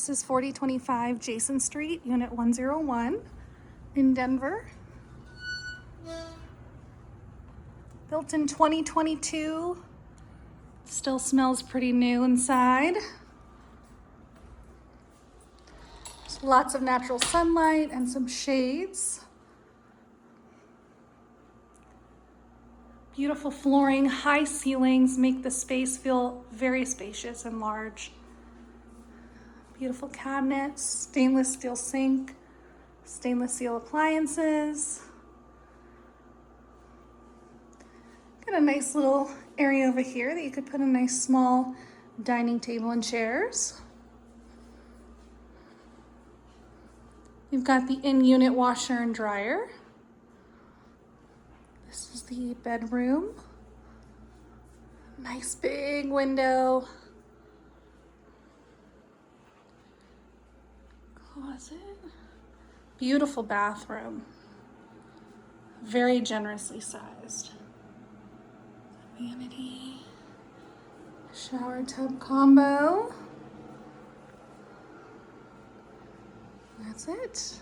This is 4025 Jason Street, Unit 101 in Denver. Built in 2022. Still smells pretty new inside. There's lots of natural sunlight and some shades. Beautiful flooring, high ceilings make the space feel very spacious and large. Beautiful cabinets, stainless steel sink, stainless steel appliances. Got a nice little area over here that you could put a nice small dining table and chairs. You've got the in-unit washer and dryer. This is the bedroom. Nice big window. Closet. Beautiful bathroom. Very generously sized. Vanity. Shower tub combo. That's it.